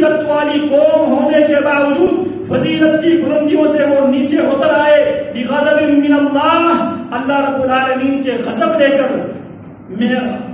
فضیلت والی قوم ہونے کے باوجود فضیلت کی بلندیوں سے وہ نیچے اتر آئے بغضب من اللہ، اللہ رب العالمین کے غضب لے کر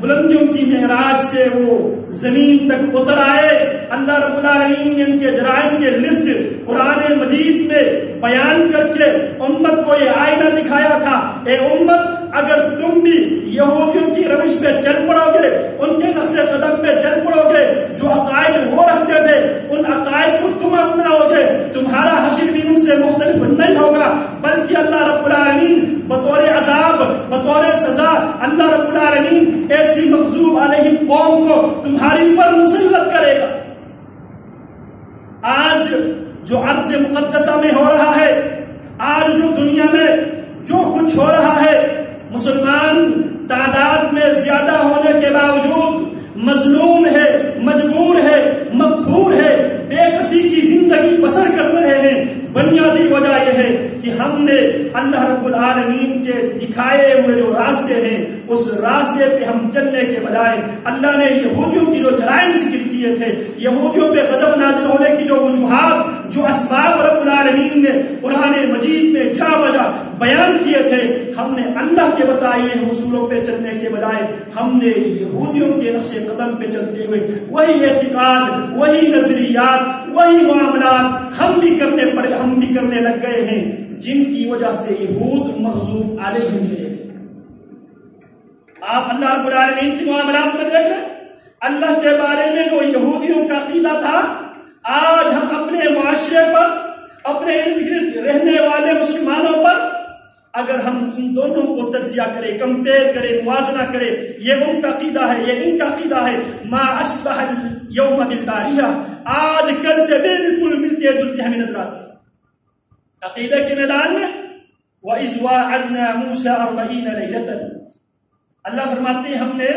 بلندیوں کی معراج سے وہ زمین تک اتر آئے۔ اللہ رب العالمین نے ان کے جرائم کے لسٹ قرآن مجید میں بیان کر کے امت کو یہ آئینہ دکھایا تھا، اے امت اگر تم بھی یہودیوں کی روش پہ چل پڑو گے، ان کے نقش قدم پہ چل پڑو گے، جو عقائد وہ رکھتے تھے ان عقائد کو تم اپناؤ گے، تمہارا حشر بھی ان سے مختلف نہیں ہوگا، بلکہ اللہ رب العالمین بطور عذاب، بطور سزا اللہ رب العالمین ایسی مغضوب علیہ قوم کو تمہاری پر مسلط کرے گا۔ آج جو ارض مقدسہ میں ہو رہا ہے، آج جو دنیا میں جو کچھ ہو رہا ہے، مسلمان تعداد میں زیادہ ہونے کے باوجود مظلوم ہے، مجبور ہے، مقہور ہے، بے کسی کی زندگی بسر کر رہے ہیں۔ بنیادی وجہ یہ ہے کہ ہم نے اللہ رب العالمین کے دکھائے ہوئے جو راستے ہیں اس راستے پہ ہم چلنے کے بجائے اللہ نے یہودیوں کی جو جرائم ذکر کیے تھے، یہودیوں پہ غضب نازل ہونے کی جو وجوہات، جو اسباب رب العالمین نے قرآن مجید میں جا بجا بیان کیے تھے، ہم نے اللہ کے بتائے ہیں اصولوں پہ چلنے کے بجائے ہم نے یہودیوں کے نقش قدم پہ چلتے ہوئے وہی اعتقاد، وہی نظریات، وہی معاملات ہم بھی کرنے لگ گئے ہیں جن کی وجہ سے یہود مغضوب علیہم ہوئے تھے۔ آپ اللہ رب العالمین کی معاملات میں دیکھ لیں، اللہ کے بارے میں جو یہودیوں کا عقیدہ تھا، آج ہم اپنے معاشرے پر، اپنے ارد گرد رہنے والے مسلمانوں پر اگر ہم ان دونوں کو تجزیہ کریں، کمپیئر کریں، موازنہ کریں، یہ ان کا عقیدہ ہے، یہ ان کا عقیدہ ہے، ما اشبہ اليوم بالباریہ، آج کل سے بالکل ملتے جلتے ہمیں نظر آتے ہیں۔ عقیدہ کے میدان میں وَإِذْ وَاعَدْنَا مُوسَىٰ 40 لَيْلَةً، اللہ فرماتے ہیں ہم نے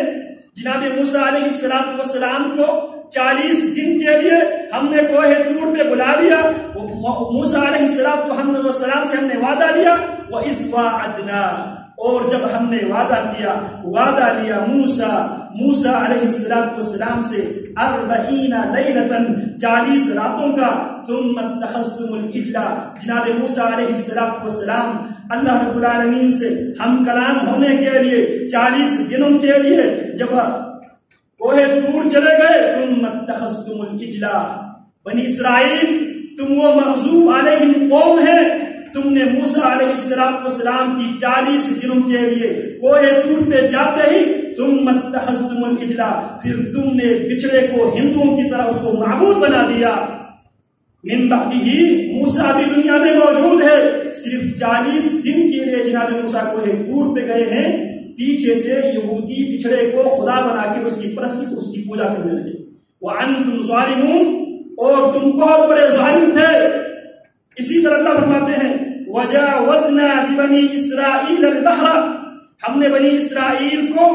جناب موسیٰ علیہ السلام کو 40 دن کے لیے ہم نے کوہ طور پہ بلا لیا، موسیٰ علیہ السلام سے ہم نے وعدہ لیا، وَإِذْ وَاعَدْنَا، اور جب ہم نے وعدہ لیا موسیٰ علیہ السلام سے 40 لیلۃ، 40 راتوں کا، ثم اتخذتم العجل، جناب موسیٰ علیہ السلام اللہ رب العالمین سے ہم کلام ہونے کے لیے 40 دنوں کے لیے جب کوہ طور چلے گئے، ثم اتخذتم العجل، بنی اسرائیل تم وہ مغضوب علیہم قوم ہے، تم نے موسیٰ علیہ السلام کی 40 دنوں کے لیے کوہ طور پہ جاتے ہی ثم اتخذتم العجل، پھر تم نے بچڑے کو ہندوؤں کی طرح اس کو معبود بنا دیا۔ من بعدہ، موسیٰ بھی دنیا میں موجود ہے، صرف 40 دن کے لیے جناب موسیٰ کوہ طور پہ گئے ہیں، پیچھے سے یہودی بچڑے کو خدا بنا کے اس کی پرستش، اس کی پوجا کرنے لگے۔ وَأَنْتُمْ ظَالِمُونَ، اور تم بہت بڑے ظالم تھے۔ اسی طرح اللہ فرماتے ہیں وَجَاوَزْنَا بِبَنِي إِسْرَائِيلَ الْبَحْرَ، ہم نے بنی اسرائیل کو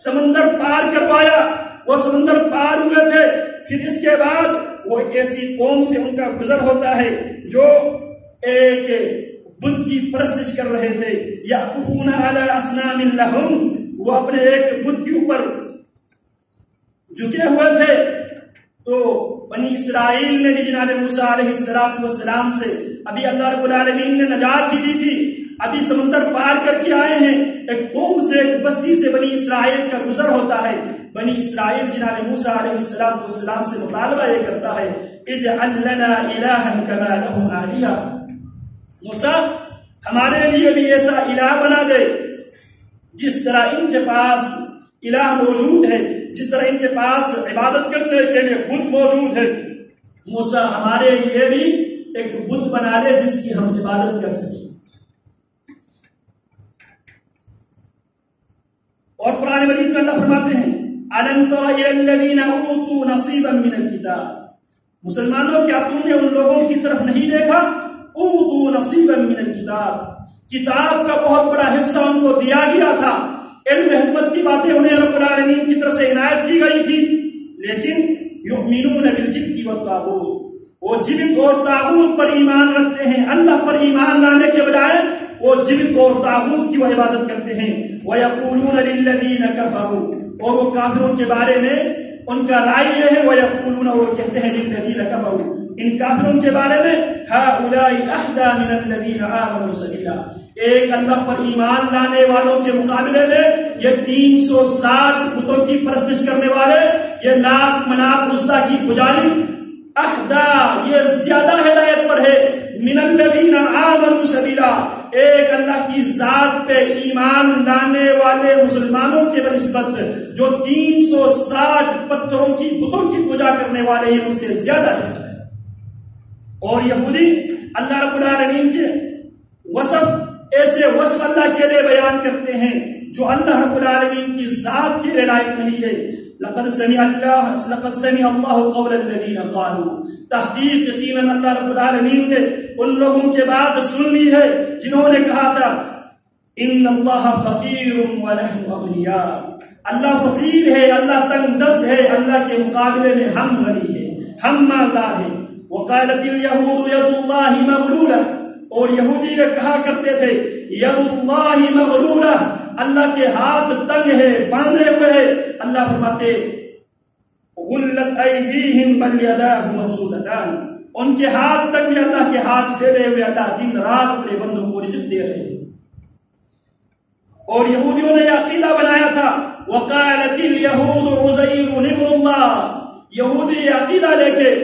سمندر پار کروایا، وہ سمندر پار ہوئے تھے، پھر اس کے بعد وہ ایک ایسی قوم سے ان کا گزر ہوتا ہے جو ایک بت کی پرستش کر رہے تھے، یعکفون علی اصنام لہم، وہ اپنے ایک بت کے اوپر جھکے ہوئے تھے۔ تو بنی اسرائیل نے بھی جناب موسیٰ علیہ السلام سے ابھی اللہ رب العالمین نے نجات ہی دی تھی، ابھی سمندر پار کر کے آئے ہیں، ایک قوم سے، ایک بستی سے بنی اسرائیل کا گزر ہوتا ہے۔ بنی اسرائیل جناب موسیٰ علیہ السلام سے مطالبہ یہ کرتا ہے اجعل لنا الہا کما لہم آلہہ، موسیٰ ہمارے لیے بھی ایسا الہ بنا دے جس طرح ان کے پاس الہ موجود ہے، جس طرح ان کے پاس عبادت کرنے کے لیے بت موجود ہے، موسیٰ ہمارے لیے بھی ایک بت بنا دے جس کی ہم عبادت کر سکیں۔ اور قرآن مجید میں اللہ فرماتے ہیں أَلَمْ تَرَ إِلَى الَّذِينَ أُوتُوا نَصِيبًا مِنَ الْكِتَابِ، مسلمانوں کیا تم نے ان لوگوں کی طرف نہیں دیکھا؟ أُوتُوا نَصِيبًا مِنَ الْكِتَابِ، کتاب کا بہت بڑا حصہ ان کو دیا گیا تھا، علم حکمت کی باتیں انہیں رب العالمین کی طرف سے عنایت کی گئی تھی، لیکن یؤمنون بالجبت والطاغوت، وہ جبت اور طاغوت پر ایمان رکھتے ہیں، اللہ پر ایمان لانے کے بجائے وہ جبت اور طاغوت کی وہ عبادت کرتے ہیں۔ وَيَقُولُونَ لِلَّذِينَ كَفَرُوا، اور وہ کافروں کے بارے میں ان کا رائے یہ ہے وَيَقُولُونَ وہ کہتے ہیں لِلَّذِينَ كَفَرُوا ان کافروں کے بارے میں هَؤُلَاءِ أَهْدَىٰ مِنَ الَّذِينَ آمَنُوا سَبِيلًا ایک اللہ پر ایمان لانے والوں کے مقابلے میں یہ 360 بتوں کی پرستش کرنے والے، یہ لات منات عزا کی پجاری، احدا یہ زیادہ ہدایت پر ہے من الذین آمنوا سبیلا ایک اللہ کی ذات پہ ایمان لانے والے مسلمانوں کے بنسبت جو 360 پتھروں کی بتوں کی پوجا کرنے والے ہیں ان سے زیادہ بہتر ہے۔ اور یہودی اللہ رب العالمین کے وصف ایسے وصف اللہ کے لیے بیان کرتے ہیں جو اللہ رب العالمین کی ذات کے لیے لائق نہیں ہے۔ لقد سمع اللہ قول الذین قالوا تحقیق یقیناً اللہ رب العالمین نے ان لوگوں کے بات سن لی ہے جنہوں نے کہا تھا ان اللہ فقیر ونحن اغنیاء اللہ فقیر ہے، اللہ تنگ دست ہے، اللہ کے مقابلے میں ہم غنی ہیں، ہم مالدار ہیں۔ وقالت الیہود ید اللہ مغلولہ اور یہودی یہ کہا کرتے تھے ید اللہ مغلولہ اللہ کے ہاتھ تنگ ہے، باندھے ہوئے ہیں۔ اللہ فرماتے غلت ایدیہم بل یداہ مبسوطتان ان کے ہاتھ تنگ ہے، اللہ کے ہاتھ پھیلے ہوئے، اللہ دن رات اپنے بندوں کو رزق دے رہے ہیں۔ اور یہودیوں نے یہ عقیدہ بنایا تھا وقالت الیہود عزیر ابن اللہ یہودی یہ عقیدہ لے کے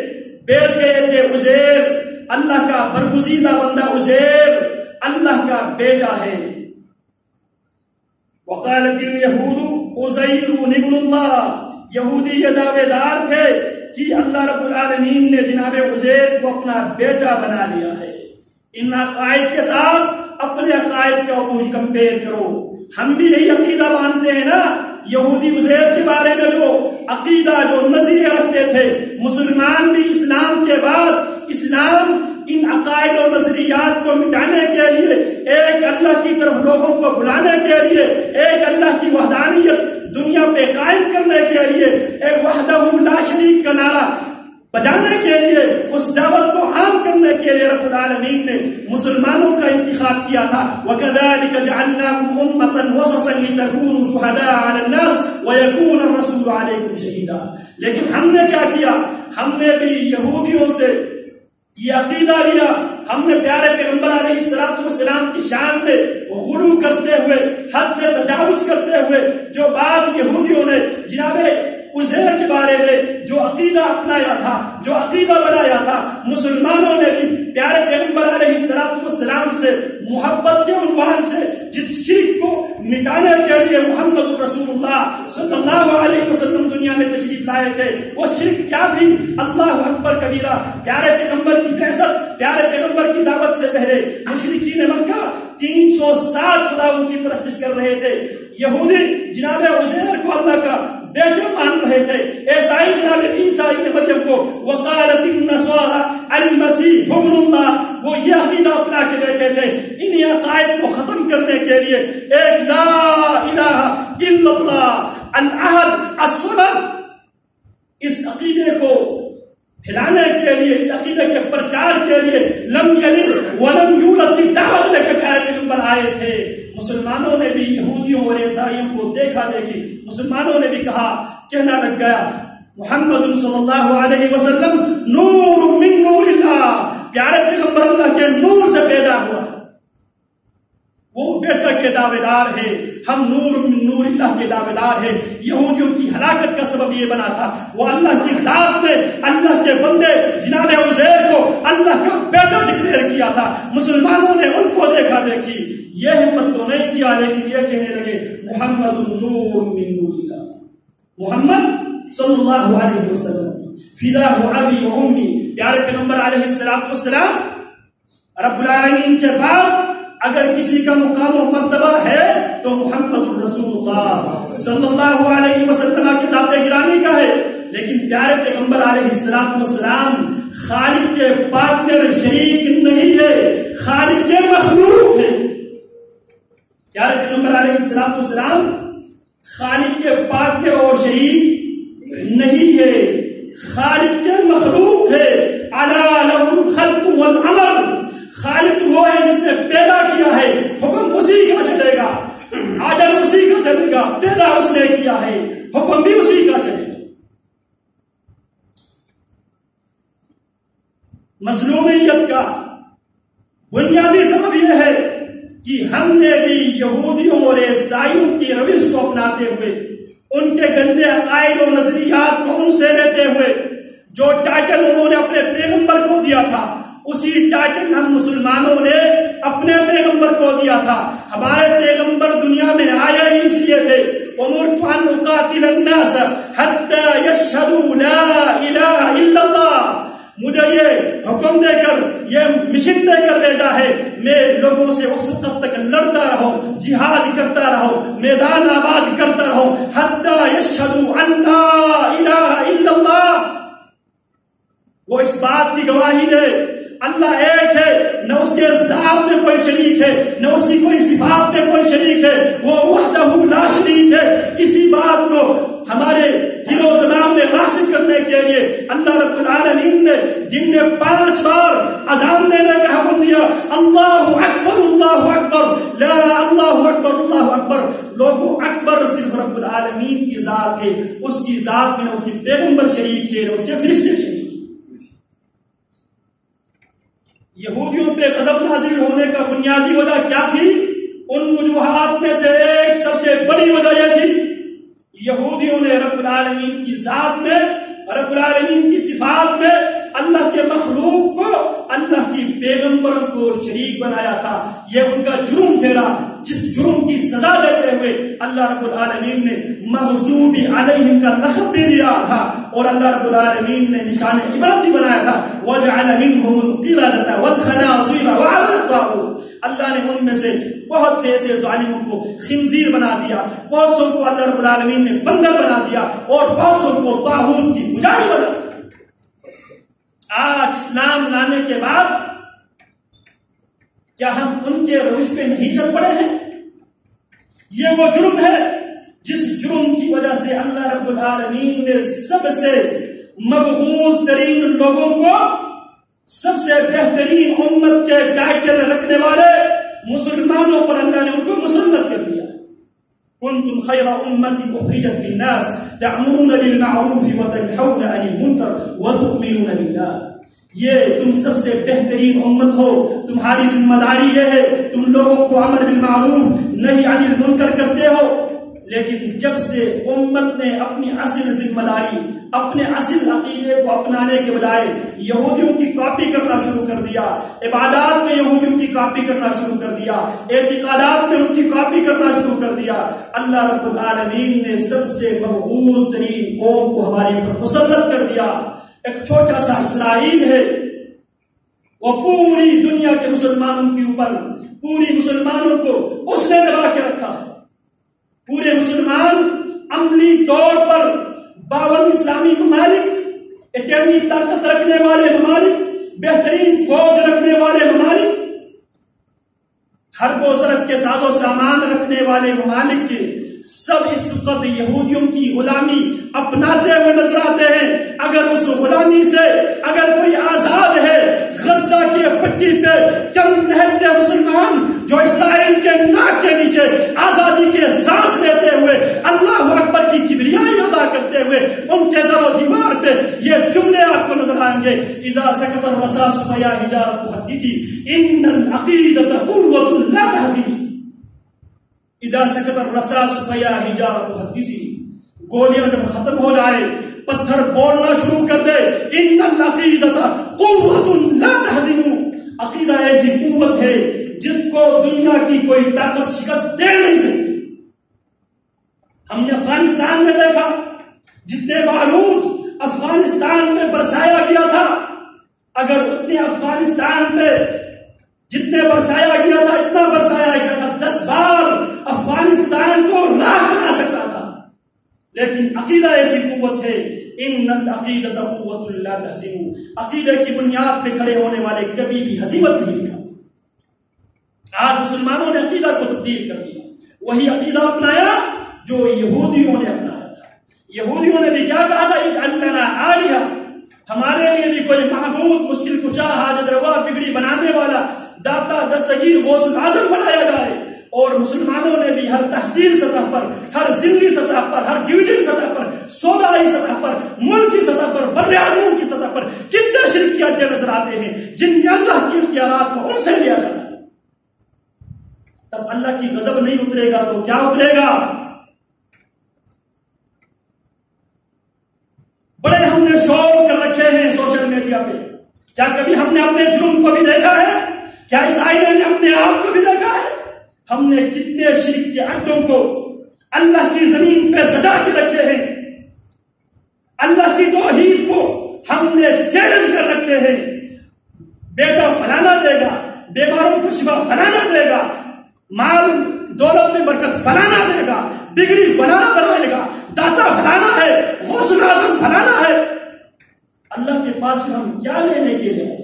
بیٹھ گئے تھے عزیر اللہ کا برگزیدہ بندہ، عزیر اللہ کا بیٹا ہے۔ وقالت الیہود عزیر ابن اللہ یہودی یہ دعوے دار تھے کہ اللہ رب العالمین نے جناب عزیر کو اپنا بیٹا بنا لیا ہے۔ ان عقائد کے ساتھ اپنے عقائد کا کوئی کمپیئر کرو، ہم بھی یہی عقیدہ مانتے ہیں نا۔ یہودی عزیر کے بارے میں جو عقیدہ جو نظریہ رکھتے تھے، مسلمان بھی اسلام کے بعد اسلام ان عقائد اور نظریات کو مٹانے کے لیے، ایک اللہ کی طرف لوگوں کو بلانے کے لیے، ایک اللہ کی وحدانیت دنیا پہ قائم کرنے کے لیے، ایک وحدہ لا شریک کا نعرہ بجانے کے لیے، اس دعوت کو عام کرنے کے لیے رب العالمین نے مسلمانوں کا انتخاب کیا تھا۔ وَكَذَلِكَ جَعَلْنَاكُمْ أُمَّةً وَسَطًا لِتَكُونُوا شُهَدَاءَ عَلَى النَّاسِ وَيَكُونَ الرَّسُولُ عَلَيْكُمْ شَهِيدًا لیکن ہم نے کیا کیا، ہم نے بھی یہودیوں سے یہ عقیدہ لیا، ہم نے پیارے پیغمبر علیہ السلام کی شان میں غلو کرتے ہوئے، حد سے تجاوز کرتے ہوئے جو بات یہودیوں نے جناب عزیر کے بارے میں جو عقیدہ اپنایا تھا، جو عقیدہ بنایا تھا، مسلمانوں نے بھی پیارے پیغمبر علیہ السلام سے محبت کے عنوان سے جس شرک کو مٹانے کے لیے محمد رسول اللہ صلی اللہ علیہ وسلم دنیا میں تشریف لائے تھے، وہ شرک کیا تھی؟ اللہ اکبر کبیرہ۔ پیارے پیغمبر کی بعثت، پیارے پیغمبر کی دعوت سے پہلے مشرکین مکہ 360 خداؤں کی پرستش کر رہے تھے۔ یہودی جناب عزیر کو اللہ کا بیٹا مان رہے تھے، عیسائی جناب عیسیٰ ابن مریم کو وقالت النصارى المسیح ابن اللہ وہ یہ عقیدہ اپنا کے بیٹھے تھے۔ انہی عقائد کو ختم کرنے کے لیے ایک لا الہ الا اللہ الاحد الصمد اس عقیدے کو پھیلانے کے لیے، اس عقیدے کے پرچار کے لیے لم یلد ولم یولد کی دعوت لے کے پیارے پیغمبر آئے تھے۔ مسلمانوں نے بھی یہودیوں اور عیسائیوں کو دیکھا دیکھی، مسلمانوں نے بھی کہا، کہنا لگ گیا محمد صلی اللہ علیہ وسلم نور من نور اللہ پیارے پیغمبر اللہ کے نور سے پیدا ہوا، وہ بیٹا کے دعوے دار ہے، ہم نور من نور اللہ کے دعوے دار ہیں۔ یہودیوں کی ہلاکت کا سبب یہ بنا تھا، وہ اللہ کی ذات میں اللہ کے بندے جناب عزیر کو اللہ کا بیٹا ڈکلیئر کیا تھا۔ مسلمانوں نے ان کو دیکھا دیکھی یہ ہمت تو نہیں کیا، لیکن یہ کہنے لگے محمد نور من نور اللہ، محمد صلی اللہ علیہ وسلم فداہ ابی و امی پیارے پیغمبر علیہ السلام رب العالمین کے بعد اگر کسی کا مقام و مرتبہ ہے تو محمد رسول اللہ صلی اللہ علیہ وسلم کی ذات گرامی کا ہے۔ لیکن پیارے پیغمبر علیہ السلام خالق کے پارٹنر شریک نہیں ہے، خالق کے مخلوق ہے۔ پیارے پیغمبر علیہ السلام خالق کے پارٹنر اور شریک نہیں ہے، خالق کے مخلوق ہے۔ الا له الخلق والامر خالق وہ ہے جس نے پیدا کیا ہے، حکم اسی کا چلے گا، آرڈر اسی کا چلے گا، پیدا اس نے کیا ہے، حکم بھی اسی کا چلے گا۔ مظلومیت کا بنیادی سبب یہ ہے کہ ہم نے بھی یہودیوں اور عیسائیوں کی روش کو اپناتے ہوئے ان کے گندے عقائد و نظریات کو ان سے لیتے ہوئے جو ٹائٹل انہوں نے اپنے پیغمبر کو دیا تھا اسی ٹائٹل ہم مسلمانوں نے اپنے پیغمبر کو دیا تھا. ہمارے پیغمبر دنیا میں آیا ہی اس لیے تھے امرت ان اقاتل الناس حتى يشهدوا لا الہ الا اللہ. مجھے یہ حکم دے کر یہ مشن دے کر بھیجا ہے میں لوگوں سے اس وقت تک لڑتا رہوں جہاد کرتا رہوں میدان آباد کرتا رہوں حتى يشهدوا ان لا الہ الا اللہ. وہ اس بات کی گواہی دے اللہ ایک ہے نہ اس کے ذات میں کوئی شریک ہے نہ اس کی کوئی صفات میں کوئی شریک ہے وہ وحدہ لا شریک ہے. اسی بات کو ہمارے دل و دماغ میں راسخ کرنے کے لیے اللہ رب العالمین نے دن میں 5 بار اذان دینے کا حکم دیا اللہ اکبر لا اللہ اکبر. لوگوں اکبر صرف رب العالمین کی ذات ہے اس کی ذات میں نہ اس کے پیغمبر شریک ہے نہ اس کے فرشتے شریک. یہودیوں پہ غضب نازل ہونے کا بنیادی وجہ کیا تھی؟ ان وجوہات میں سے ایک سب سے بڑی وجہ یہ تھی یہودیوں نے رب العالمین کی ذات میں رب العالمین کی صفات میں اللہ کے مخلوق کو اللہ کی پیغمبروں کو شریک بنایا تھا. یہ ان کا جرم تھا جس جرم کی سزا دیتے ہوئے اللہ رب العالمین نے مغضوب علیہم کا لقب بھی دیا تھا اور اللہ رب العالمین نے نشان عبرت بھی بنایا تھا وجعل منهم القردة والخنازير وعبد الطاغوت. اللہ نے ان میں سے بہت سے ایسے ظالموں کو خنزیر بنا دیا بہت سو کو اللہ رب العالمین نے بندر بنا دیا اور بہت سو کو طاغوت کی پجاری بنا دیا. آج اسلام لانے کے بعد کیا ہم ان کے روش پہ نہیں چل پڑے ہیں؟ یہ وہ جرم ہے جس جرم کی وجہ سے اللہ رب العالمین نے سب سے مبغوض ترین لوگوں کو سب سے بہترین امت کے ٹائٹل رکھنے والے مسلمانوں پر اللہ نے ان کو مسلط کر دیا. کنتم خیر امت اخرجت للناس تعمرون بالمعروف وتنهون عن المنکر وتؤمنون باللہ. یہ تم سب سے بہترین امت ہو تمہاری ذمہ داری یہ ہے تم لوگوں کو امر بالمعروف نہی عن المنکر کرتے ہو. لیکن جب سے امت نے اپنی اصل ذمہ داری اپنے اصل عقیدے کو اپنانے کے بجائے یہودیوں کی کاپی کرنا شروع کر دیا عبادات میں یہودیوں کی کاپی کرنا شروع کر دیا اعتقادات میں ان کی کاپی کرنا شروع کر دیا اللہ رب العالمین نے سب سے مبغوض ترین قوم کو ہمارے اوپر مسلط کر دیا. ایک چھوٹا سا اسرائیل ہے وہ پوری دنیا کے مسلمانوں کے اوپر پوری مسلمانوں کو اس نے دبا کے رکھا ہے. پورے مسلمان عملی طور پر 52 اسلامی ممالک ایٹمی طاقت رکھنے والے ممالک بہترین فوج رکھنے والے ممالک حرب و زرب کے ساز و سامان رکھنے والے ممالک کے سب اس وقت یہودیوں کی غلامی اپناتے ہوئے نظر آتے ہیں. اگر اس غلامی سے اگر کوئی آزاد ہے غزہ کی پٹی پہ چند نہتے مسلمان جو اسرائیل کے ناک کے نیچے آزادی کے سانس لیتے ہوئے اللہ اکبر کی کبریائی ادا کرتے ہوئے ان کے در و دیوار پہ یہ جملے آپ کو نظر آئیں گے اذا سکت الرصاص فیا حجارۃ حدیثی ان العقیدۃ قوۃ لا تهزم. اذا سکت الرصاص فیا حجارۃ حدیثی. گولیاں جب ختم ہو جائے پتھر بولنا شروع کر دے ان العقیدۃ قوۃ لا تهزم. عقیدہ ایسی قوت ہے جس کو دنیا کی کوئی طاقت شکست دے نہیں سکتی. ہم نے افغانستان میں دیکھا جتنے بارود افغانستان میں برسایا گیا تھا اگر اتنے افغانستان میں جتنے برسایا گیا تھا اتنا برسایا گیا تھا 10 بار افغانستان کو راہ بنا سکتا تھا. لیکن عقیدہ ایسی قوت ہے ان العقیدۃ قوۃ لا تهزم. عقیدے کی بنیاد پہ کھڑے ہونے والے کبھی بھی ہزیمت نہیں ہوتا. آج مسلمانوں نے عقیدہ کو تبدیل کر دیا وہی عقیدہ اپنایا جو یہودیوں نے اپنایا تھا. یہودیوں نے بھی کیا کہا تھا اجعل لنا آلہہ ہمارے لیے بھی کوئی معبود مشکل کشا حاجت روا بگڑی بنانے والا داتا دستگیر غوث اعظم بنایا جائے. اور مسلمانوں نے بھی ہر تحصیل سطح پر ہر ضلعی سطح پر ہر ڈویژن سطح پر صوبائی سطح پر پر، ملک کی سطح پر، بر اعظموں کی سطح پر کتنے شرک کے اڈے نظر آتے ہیں جن میں اللہ کی اختیارات کو ان سے لیا جاتا ہے۔ تب اللہ کی غضب نہیں اترے گا تو کیا اترے گا؟ بڑے ہم نے شور کر رکھے ہیں سوشل میڈیا پہ، کیا کبھی ہم نے اپنے جرم کو بھی دیکھا ہے؟ کیا اس آئینے نے اپنے آپ کو بھی دیکھا ہے؟ ہم نے کتنے شرک کے اڈوں کو اللہ کی زمین پہ سجا کے رکھے ہیں، اللہ کی توحید کو ہم نے چیلنج کر رکھے ہیں۔ بیٹا فلانا دے گا، بیماروں کو شفا فلانا دے گا، مال دولت میں برکت فلانا دے گا، ڈگری فلانا بنائے گا، داتا فلانا ہے، غوث اعظم فلانا ہے۔ اللہ کے پاس ہم کیا لینے کے لیے؟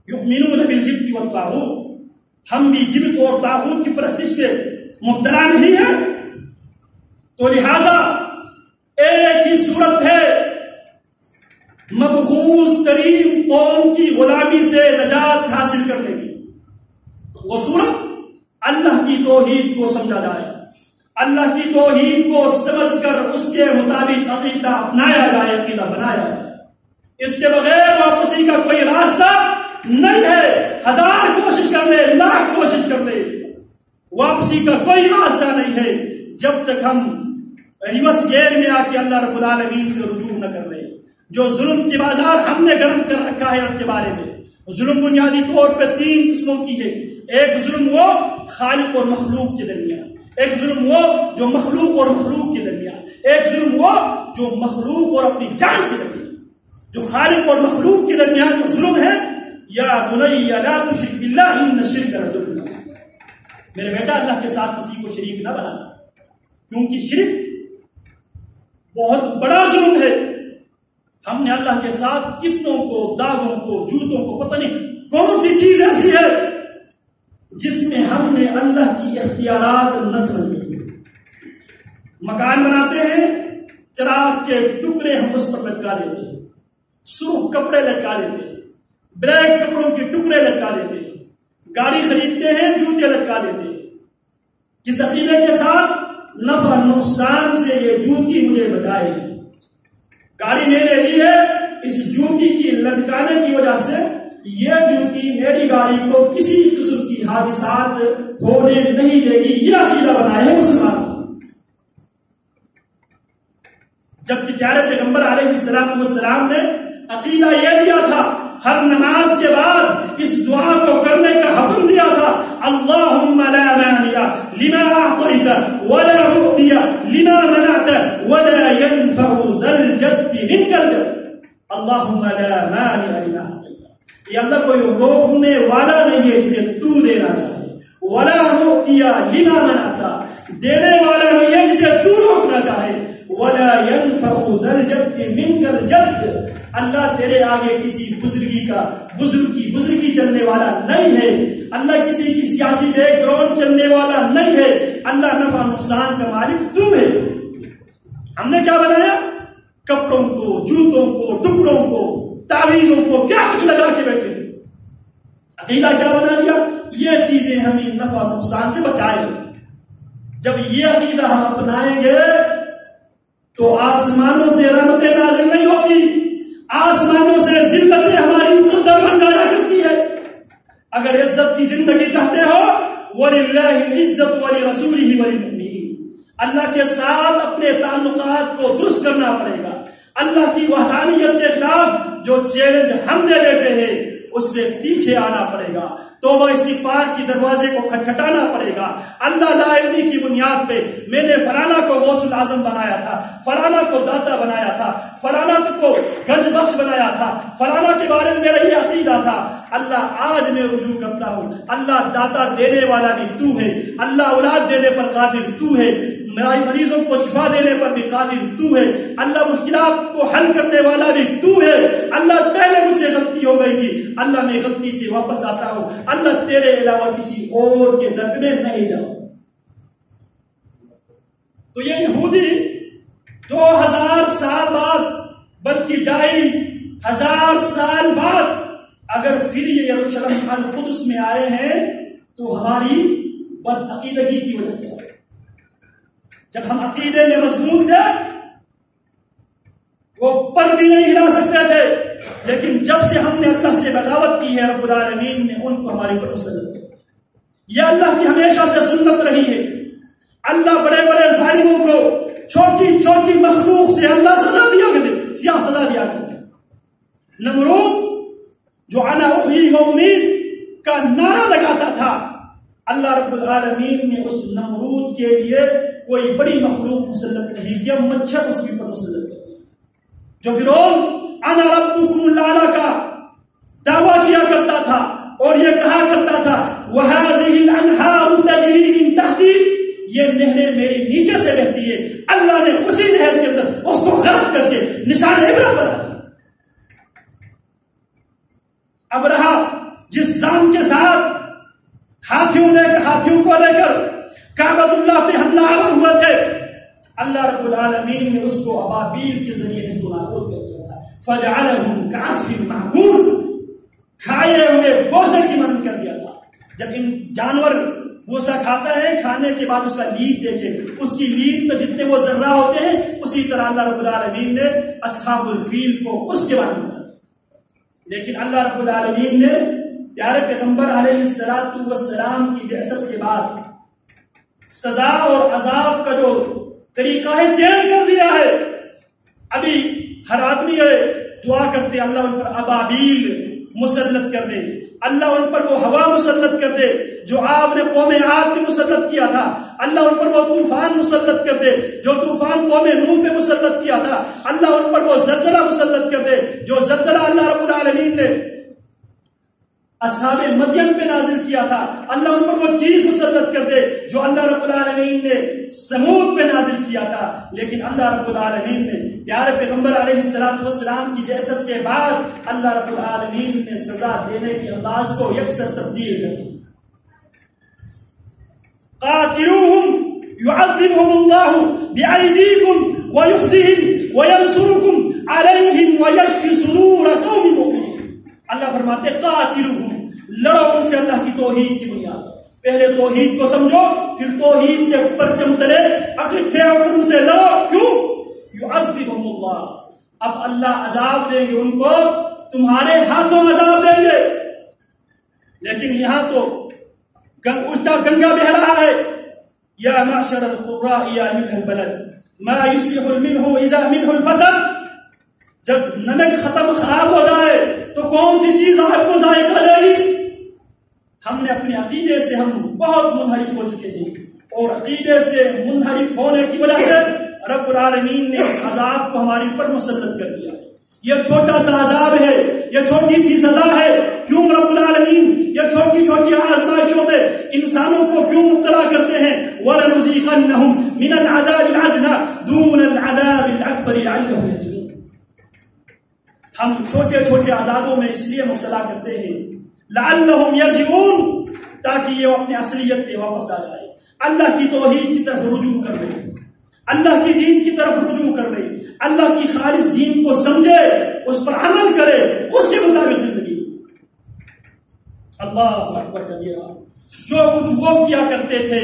یؤمنون بالجبت والطاغوت، ہم بھی جبت اور طاغوت کی پرستش پہ مبتلا نہیں ہے۔ تو لہذا ایک ہی صورت ہے مبغوث ترین قوم کی غلامی سے نجات حاصل کرنے کی، وہ صورت اللہ کی توحید کو سمجھا جائے، اللہ کی توحید کو سمجھ کر اس کے مطابق عقیدہ اپنایا جائے، عقیدہ بنایا جائے۔ اس کے بغیر واپسی کا کوئی راستہ نہیں ہے۔ ہزار کوشش کر لے، لاکھ کوشش کر لے، واپسی کا کوئی راستہ نہیں ہے جب تک ہم ریورس گیئر میں آ کے اللہ رب العالمین سے رجوع نہ کر لیں۔ جو ظلم کی بازار ہم نے گرم کر رکھا ہے رب کے بارے میں، ظلم بنیادی طور پہ 3 قسموں کی ہے۔ ایک ظلم وہ خالق اور مخلوق کے درمیان، ایک ظلم وہ جو مخلوق اور مخلوق کے درمیان، ایک ظلم وہ جو مخلوق اور اپنی جان کے درمیان۔ جو خالق اور مخلوق کے درمیان جو ظلم ہے، یا بنی لا تشرک باللہ ان الشرک لظلم عظیم، میرے بیٹا اللہ کے ساتھ کسی کو شریک نہ بنانا، کیونکہ شرک بہت بڑا ظلم ہے۔ ہم نے اللہ کے ساتھ کتنوں کو، داغوں کو، جوتوں کو، پتہ نہیں کون سی چیز ایسی ہے جس میں ہم نے اللہ کی اختیارات نہ سمجھی۔ مکان بناتے ہیں، چراغ کے ٹکڑے ہم اس پر لٹکا دیتے ہیں، سرخ کپڑے لٹکا دیتے ہیں، بلیک کپڑوں کے ٹکڑے لٹکا دیتے ہیں، گاڑی خریدتے ہیں، جوتے لٹکا دیتے ہیں، کس عقیدے کے ساتھ؟ نفع نقصان سے یہ جوتی مجھے بچائے گی، گاڑی میں نے لی ہے، اس جوتی کی لٹکانے کی وجہ سے یہ جوتی میری گاڑی کو کسی قسم کی حادثات ہونے نہیں دے گی، یہ عقیدہ بنائے ہے مسلمان۔ جبکہ پیارے پیغمبر علیہ السلام نے عقیدہ یہ دیا تھا، ہر نماز کے بعد اس دعا کو کرنے کا حکم دیا تھا، اللہم لا مانع لما اعطیت ولا معطی لما منعت ولا ينفع ذا الجد منک الجد، اللہم لا مانع لما اعطیت، یہ اللہ کوئی روکنے والا نہیں ہے جسے تو دینا چاہے، ولا معطی لما منعت، دینے والا نہیں ہے جسے تو روکنا چاہے، ولا ينفع ذا الجد منک الجد، اللہ تیرے آگے کسی بزرگی چلنے والا نہیں ہے، اللہ کسی کی سیاسی بیک گراؤنڈ چلنے والا نہیں ہے، اللہ نفع نقصان کا مالک تو ہے۔ ہم نے کیا بنایا؟ کپڑوں کو، جوتوں کو، ٹکڑوں کو، تعویذوں کو، کیا کچھ لگا کے بیٹھے۔ عقیدہ کیا بنا لیا؟ یہ چیزیں ہمیں نفع نقصان سے بچائیں گے۔ جب یہ عقیدہ ہم اپنائیں گے تو آسمانوں سے رحمتیں نازل نہیں ہوتی، آسمانوں سے ذلتیں ہماری مقدر بن جایا کرتی ہے۔ اگر عزت کی زندگی چاہتے ہو، وَلِلَّهِ الْعِزَّةُ وَلِرَسُولِهِ وَلِلْمُؤْمِنِينَ، اللہ کے ساتھ اپنے تعلقات کو درست کرنا پڑے گا۔ اللہ کی وحدانیت کے خلاف جو چیلنج ہم دے دیتے ہیں اس سے پیچھے آنا پڑے گا، توبہ استغفار کی دروازے کو کھٹکھٹانا پڑے گا۔ اللہ لا علمی کی بنیاد پہ میں نے فلانا کو غوث الاعظم بنایا تھا، فلانا کو داتا بنایا تھا، فلانا کو گنج بخش بنایا تھا، فلانا کے بارے میں میرا یہ عقیدہ تھا، اللہ آج میں رجوع کرتا ہوں، اللہ داتا دینے والا بھی تو ہے، اللہ اولاد دینے پر قادر تو ہے، مریضوں کو شفا دینے پر بھی قادر تو ہے، اللہ مشکلات کو حل کرنے والا بھی تو ہے، اللہ پہلے مجھ سے غلطی ہو گئی تھی، اللہ میں غلطی سے واپس آتا ہوں، اللہ تیرے علاوہ کسی اور کے در میں نہیں جاؤں۔ تو یہ یہودی 2000 سال بعد، بلکہ ڈھائی 1000 سال بعد اگر پھر یہ یروشلم القدس میں آئے ہیں تو ہماری بدعقیدگی کی وجہ سے آئے، جب ہم عقیدے میں مضبوط تھے وہ پر بھی نہیں ہلا سکتے تھے، لیکن جب سے ہم نے اللہ سے بغاوت کی ہے رب العالمین نے ان کو ہمارے اوپر مسلط کیا۔ یہ اللہ کی ہمیشہ سے سنت رہی ہے۔ اللہ بڑے بڑے ظالموں کو چھوٹی چھوٹی مخلوق سے اللہ سزا دیا کرتے، سیاہ سزا دیا کرتے۔ نمرود جو انا احیی و امید کا نعرہ لگاتا تھا، اللہ رب العالمین نے اس نمرود کے لیے کوئی بڑی مخلوق مسلط نہیں کیا، مچھر اس کے اوپر مسلط کیا۔ جو فرعون انا ربکم الاعلی کا دعویٰ کیا کرتا تھا اور یہ کہا کرتا تھا وَهَذِهِ الْأَنْهَارُ تَجْرِي مِن تَحْتِي، یہ نہریں میرے نیچے سے بہتی ہے، اللہ نے اسی نہر کے اندر اس کو غرق کر کے نشان عبرت بنا دیا۔ اب رہا جس زام کے ساتھ ہاتھیوں کو لے کر کعبۃ اللہ پہ حملہ آور ہوئے تھے، اللہ رب العالمین نے اس کو ابابیل کے ذریعے اس کو نابود کر دیا تھا۔ فَجَعَلَهُمْ كَعَصْفٍ مَعْقُولٍ، کھائے ہوئے بوسے کی مانند کر دیا تھا۔ جب ان جانور بوسا کھاتا ہے، کھانے کے بعد اس کا لید دیکھے، اس کی لید میں جتنے وہ ذرہ ہوتے ہیں، اسی طرح اللہ رب العالمین نے اصحاب الفیل کو اس کے بارے میں، لیکن اللہ رب العالمین نے پیارے پیغمبر علیہ السلام کی بعثت کے بعد سزا اور عذاب کا جو طریقہ ہے چینج کر دیا ہے۔ ابھی ہر آدمی دعا کرتے اللہ ان پر ابابیل مسلط کر دے، اللہ ان پر وہ ہوا مسلط کر دے جو آپ نے قوم عاد پہ مسلط کیا تھا، اللہ ان پر وہ طوفان مسلط کر دے جو طوفان قوم نوح پہ مسلط کیا تھا، اللہ ان پر وہ زلزلہ مسلط کر دے جو زلزلہ اللہ رب العالمین نے اصحاب مدین پہ نازل کیا تھا، اللہ ان پر وہ چیز مسلط کر دے جو اللہ رب العالمین نے سمود پہ نازل کیا تھا۔ لیکن اللہ رب العالمین نے پیارے پیغمبر علیہ السلام کی بعثت کے بعد اللہ رب العالمین نے سزا دینے کے انداز کو یکسر تبدیل کر دیا۔ قاتلوہم یعذبہم اللہ بأیدیکم ویخزیہم وینصرکم علیہم ویشفی صدور قوم مؤمنین۔ اللہ فرماتے قاتلوہم، لڑو ان سے اللہ کی توحید کی بنیاد، پہلے توحید کو سمجھو، پھر توحید کے پرچم تلے اکٹھے ہو کر ان سے لڑو۔ کیوں؟ یعذبہم اللہ، اب اللہ عذاب دیں گے ان کو، تمہارے ہاتھوں عذاب دیں گے۔ لیکن یہاں تو الٹا گنگا بہ رہا ہے۔ یا معشر القراء یا منہ البلد ما یصلح منہ اذا منہ الفسد، جب نمک ختم خراب ہو جائے تو کون سی چیز آپ کو ذائقہ دے گی؟ ہم نے اپنے عقیدے سے ہم بہت منحرف ہو چکے ہیں، اور عقیدے سے منحرف ہونے کی وجہ سے رب العالمین نے اس عذاب کو ہمارے اوپر مسلط کر دیا۔ یہ چھوٹا سا عذاب ہے، یہ چھوٹی سی سزا ہے، کیوں رب العالمین یہ چھوٹی چھوٹی آزمائشوں میں انسانوں کو کیوں مبتلا کرتے ہیں؟ وَلَنُذِيقَنَّهُمْ مِنَ الْعَذَابِ الْأَدْنَىٰ دُونَ الْعَذَابِ الْأَكْبَرِ لَعَلَّهُمْ يَرْجِعُونَ۔ ہم چھوٹے چھوٹے عذابوں میں اس لیے مبتلا کرتے ہیں لعلہم یرجعون، تاکہ یہ اپنے اصلیت پہ واپس آ جائے، اللہ کی توحید کی طرف رجوع کر لے، اللہ کی دین کی طرف رجوع کر لے، اللہ کی خالص دین کو سمجھے، اس پر عمل کرے، اس کے مطابق زندگی۔ اللہ اکبر کبیرہ، جو کچھ وہ کیا کرتے تھے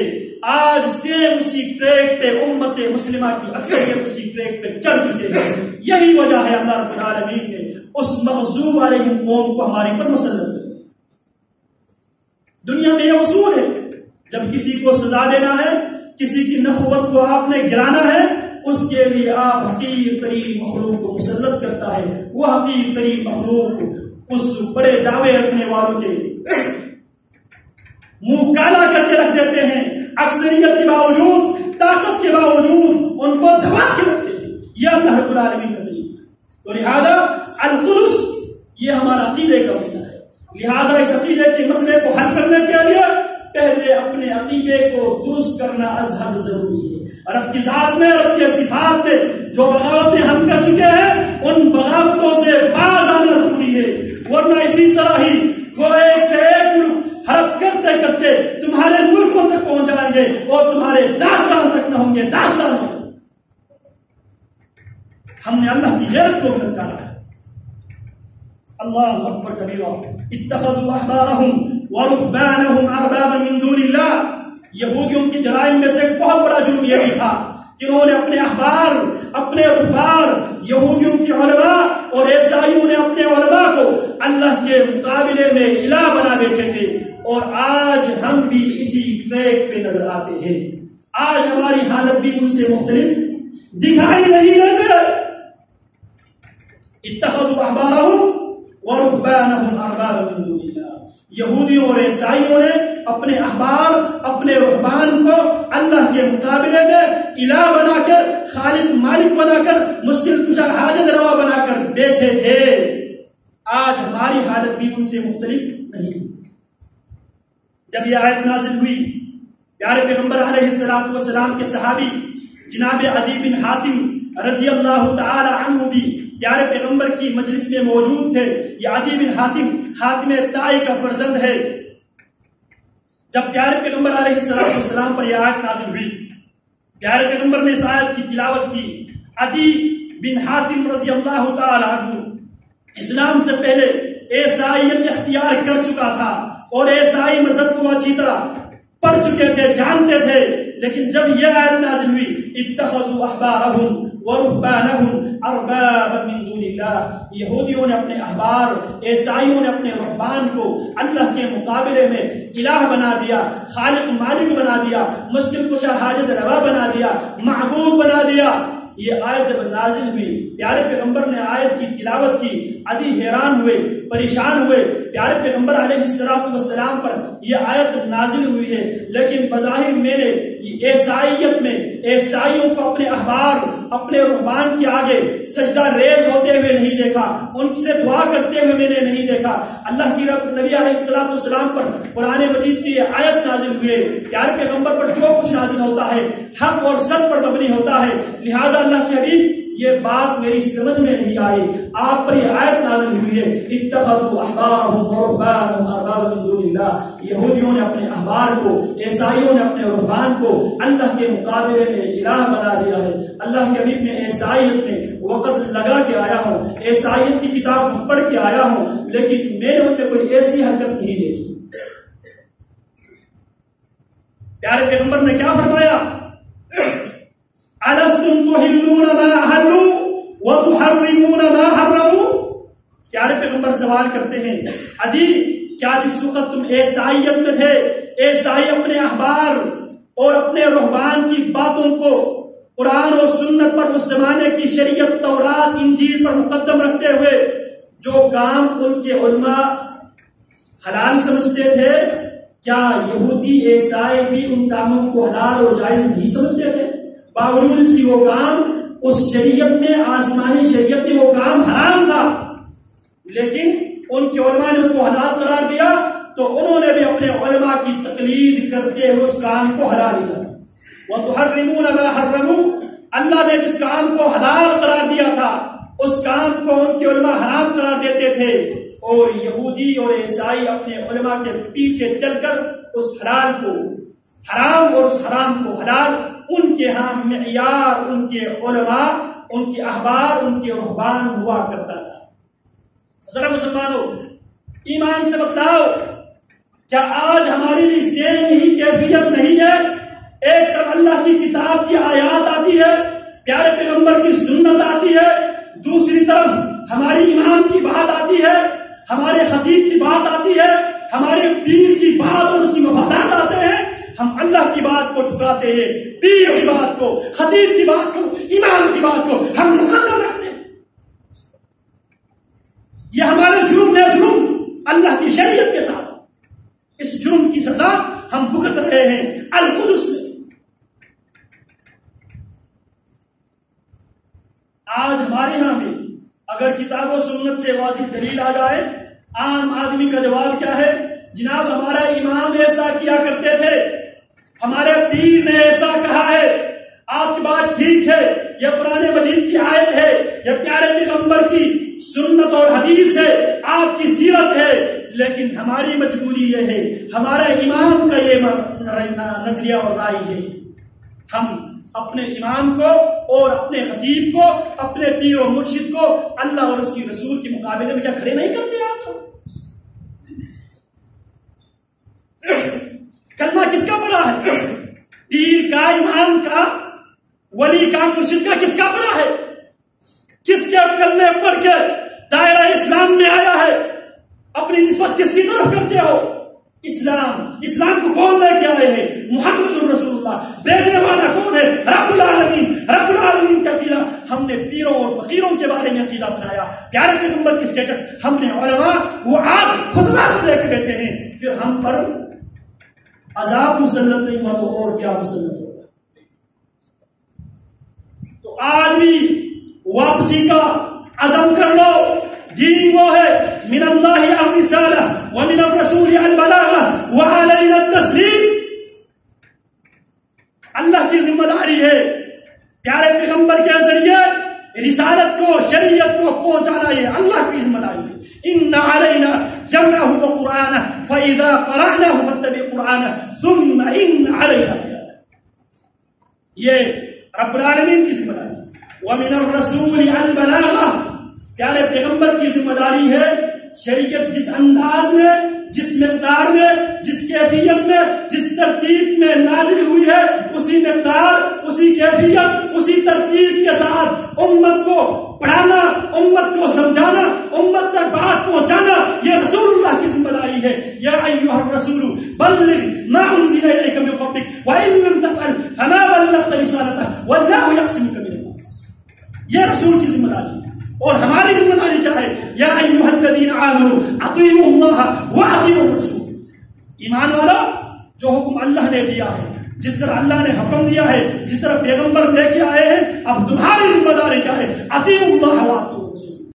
آج سیم اسی ٹریک پہ امت مسلمہ کی اکثریت اسی ٹریک پہ چڑھ چکے ہیں۔ یہی وجہ ہے اللہ رب العالمین نے اس مغضوب علیہم قوم کو ہمارے پر مسلط کیا۔ دنیا میں یہ اصول ہے، جب کسی کو سزا دینا ہے، کسی کی نخوت کو آپ نے گرانا ہے، اس کے لیے آپ حقیر ترین مخلوق کو مسلط کرتا ہے۔ وہ حقیر ترین مخلوق اس بڑے دعوے رکھنے والوں کے منہ کالا کر کے رکھ دیتے ہیں، اکثریت کے باوجود، طاقت کے باوجود ان کو دبا کے رکھتے ہیں۔ یہ اللہ رب العالمین کا طریقہ ہے۔ تو لہذا القدس یہ ہمارا عقیدے کا مسئلہ ہے، لہذا اس عقیدے کے مسئلے کو حل کرنے کے لیے پہلے اپنے عقیدے کو درست کرنا از حد ضروری ہے۔ رب کی ذات میں، رب کے صفات میں جو بغاوتیں ہم کر چکے ہیں، ان بغاوتوں سے باز آنا ضروری ہے، ورنہ اسی طرح ہی وہ ایک سے ایک ملک حرب کرتے کرتے تمہارے ملکوں تک پہنچ جائیں گے اور تمہارے داستان تک نہ ہوں گے، داستان ہوں گے۔ ہم نے اللہ کی غیرت کو نکالا ہے۔ اللہ اکبر کبیرہ، اتخذوا احبارهم ورهبانهم اربابا من دون اللہ۔ یہودیوں کے جرائم میں سے ایک بہت بڑا جرم یہ بھی تھا جنہوں نے اپنے احبار، اپنے رہبار، یہودیوں کے علماء اور عیسائیوں نے اپنے علماء کو اللہ کے مقابلے میں الہ بنا بیٹھے تھے، اور آج ہم بھی اسی ٹریک پہ نظر آتے ہیں۔ آج ہماری حالت بھی ان سے مختلف دکھائی نہیں دیتے۔ اتخذوا احبارهم ورهبانهم اربابا من دون اللہ، یہودیوں اور عیسائیوں نے اپنے احبار، اپنے رہبان کو اللہ کے مقابلے میں الہ بنا کر، خالق مالک بنا کر، مشکل کشا حاجت روا بنا کر بیٹھے تھے۔ آج ہماری حالت بھی ان سے مختلف نہیں۔ جب یہ آیت نازل ہوئی، پیارے پیغمبر علیہ السلام کے صحابی جناب عدی بن حاتم رضی اللہ تعالی عنہ بھی پیارے پیغمبر کی مجلس میں موجود تھے۔ یہ عدی بن حاتم طائی کا فرزند ہے۔ جب پیارے پیغمبر علیہ السلام پر یہ آیت نازل ہوئی، پیارے پیغمبر نے اس آیت کی تلاوت کی۔ عدی بن حاتم رضی اللہ تعالی عنہ اسلام سے پہلے عیسائیت اختیار کر چکا تھا اور عیسائی مذہب کو اچھی طرح پڑھ چکے تھے، جانتے تھے، لیکن جب یہ آیت نازل ہوئی اتخذوا احبارهم ورهبانهم اربابا من دون اللہ، یہودیوں نے اپنے احبار، عیسائیوں نے اپنے رہبان کو اللہ کے مقابلے میں الہ بنا دیا، خالق مالک بنا دیا، مشکل کشا حاجت روا بنا دیا، معبود بنا دیا۔ یہ آیت جب نازل ہوئی، پیارے پیغمبر نے آیت کی تلاوت کی، عدی حیران ہوئے، پریشان ہوئے۔ پیارے پیغمبر علیہ السلام پر یہ آیت نازل ہوئی ہے، لیکن بظاہر میں نے عیسائیت میں عیسائیوں کو اپنے احبار، اپنے رہبان کے آگے سجدہ ریز ہوتے ہوئے نہیں دیکھا، ان سے دعا کرتے ہوئے میں نے نہیں دیکھا۔ اللہ کی رب نبی علیہ السلام پر قرآن مجید کی یہ آیت نازل ہوئے، پیارے پیغمبر پر جو کچھ نازل ہوتا ہے حق اور سچ پر مبنی ہوتا ہے، لہٰذا اللہ کے حبیب یہ بات میری سمجھ میں نہیں آئی، آپ پر یہ آیت نازل ہوئی ہے اتخذوا احبارهم ورهبانهم اربابا من دون اللہ، یہودیوں نے اپنے احبار کو، عیسائیوں نے اپنے رہبان کو اللہ کے مقابلے میں الہ بنا دیا ہے۔ اللہ کے حبیب میں عیسائیت میں وقت لگا کے آیا ہوں، عیسائیت کی کتاب پڑھ کے آیا ہوں، لیکن میں نے ان میں کوئی ایسی حرکت نہیں دیکھی۔ پیارے پیغمبر نے کیا فرمایا؟ أَلَسْتُمْ تُحِلُّونَ مَا أَحَلُّوا وَتُحَرِّمُونَ مَا حَرَّمُوا، پیارے پیغمبر سوال کرتے ہیں، عدی کیا جس وقت تم عیسائیت میں تھے، عیسائی اپنے احبار اور اپنے رہبان کی باتوں کو قرآن اور سنت پر، اس زمانے کی شریعت تورات انجیل پر مقدم رکھتے ہوئے جو کام ان کے علماء حلال سمجھتے تھے، کیا یہودی عیسائی بھی ان کاموں کو حلال اور جائز نہیں سمجھتے تھے؟ باوجود اس کی وہ کام اس شریعت میں، آسمانی شریعت میں وہ کام حرام تھا، لیکن ان کے علماء نے اس کو حلال قرار دیا، تو انہوں نے بھی اپنے علماء کی تقلید کرتے ہوئے اس کام کو حلال کیا۔ وَتُحَرِّمُونَ مَا حَرَّمُوا، اللہ نے جس کام کو حلال قرار دیا تھا اس کام کو ان کے علماء حرام قرار دیتے تھے، اور یہودی اور عیسائی اپنے علماء کے پیچھے چل کر اس حلال کو حرام اور اس حرام کو حلال، ان کے ہاں معیار ان کے علماء، ان کے احبار، ان کے رہبان ہوا کرتا تھا۔ ذرا مسلمانوں ایمان سے بتاؤ، کیا آج ہماری بھی سیم ہی کیفیت نہیں ہے؟ ایک طرف اللہ کی کتاب کی آیات آتی ہے، پیارے پیغمبر کی سنت آتی ہے، دوسری طرف ہماری امام کی بات آتی ہے، ہمارے خطیب کی بات آتی ہے، ہمارے پیر کی بات اور اس کی مفادات آتے ہیں، ہم اللہ کی بات کو ٹھکراتے ہیں، پیر کی بات کو، خطیب کی بات کو، امام کی بات کو ہم مقدم رکھتے ہیں۔ یہ ہمارا جرم ہے، جرم اللہ کی شریعت کے ساتھ، اس جرم کی سزا ہم بھگت رہے ہیں القدس میں۔ آج ہمارے یہاں بھی اگر کتاب و سنت سے واضح دلیل آ جائے، عام آدمی کا جواب کیا ہے؟ جناب ہمارا امام ایسا کیا کرتے تھے، ہمارے پیر نے ایسا کہا ہے، آپ کی بات ٹھیک ہے، یہ قرآن مجید کی آیت ہے، یہ پیارے پیغمبر کی سنت اور حدیث ہے، آپ کی سیرت ہے، لیکن ہماری مجبوری یہ ہے، ہمارا امام کا یہ نظریہ اور رائے ہے، ہم اپنے امام کو اور اپنے خطیب کو، اپنے پیر و مرشد کو اللہ اور اس کی رسول کے مقابلے میں کیا کھڑے نہیں کرتے؟ آپ کلمہ کس کا پڑا ہے؟ پیر کا، امام کا، ولی کا مرشد کا کس کا بنا ہے؟ کس کے کلمے پڑھ کے دائرہ اسلام میں آیا ہے؟ اپنی نسبت کس کی طرف کرتے ہو؟ اسلام کو کون لے کے آئے ہیں؟ محمد رسول اللہ. بھیجنے والا کون ہے؟ رب العالمین. رب العالمین کا عقیدہ ہم نے پیروں اور فقیروں کے بارے میں عقیدہ بنایا. پیارے پیغمبر کی اسٹیٹس ہم نے علماء وہ آج خطبہ کو لے کے بیٹھے ہیں، پھر ہم پر عذاب مسلط نہیں ہوا تو اور کیا مسلط ہوگا؟ تو آج بھی واپسی کا عزم کر لو. دین وہ ہے من اللہ الرسالہ ومن الرسول البلاغہ وعلینا التسلیم. اللہ کی ذمہ داری ہے پیارے پیغمبر کے ذریعے رسالت کو، شریعت کو پہنچانا. یہ اللہ کی ذمہ داری ہے. ان علینا جمعہ وقرآنہ فاذا قرأناہ فاتبع قرآنہ ثم ان علینا بیانہ. یہ رب العالمین کی ذمہ داری. ومن الرسول البلاغہ، پیارے پیغمبر کی ذمہ داری ہے شریعت جس انداز میں، جس مقدار میں، جس کیفیت میں، جس ترتیب میں نازل ہوئی ہے، اسی مقدار، اسی کیفیت، اسی ترتیب کے ساتھ امت کو پڑھانا، امت کو سمجھانا، امت تک بات پہنچانا. یہ رسول اللہ کی ذمہ داری ہے. یا ایھا الرسول بلغ ما انزل الیک من ربک وان لم تفعل فما بلغت رسالتہ واللہ یعصمک من الناس. یہ رسول کی ذمہ داری ہے. اور ہماری ذمہ داری کیا ہے؟ یا ایھا الذین آمنوا اطیعوا اللہ واطیعوا الرسول. ایمان والا، جو حکم اللہ نے دیا ہے، جس طرح اللہ نے حکم دیا ہے، جس طرح پیغمبر لے کے آئے ہیں، اب تمہاری ذمہ داری کیا ہے؟ اطیعوا اللہ واطیعوا الرسول.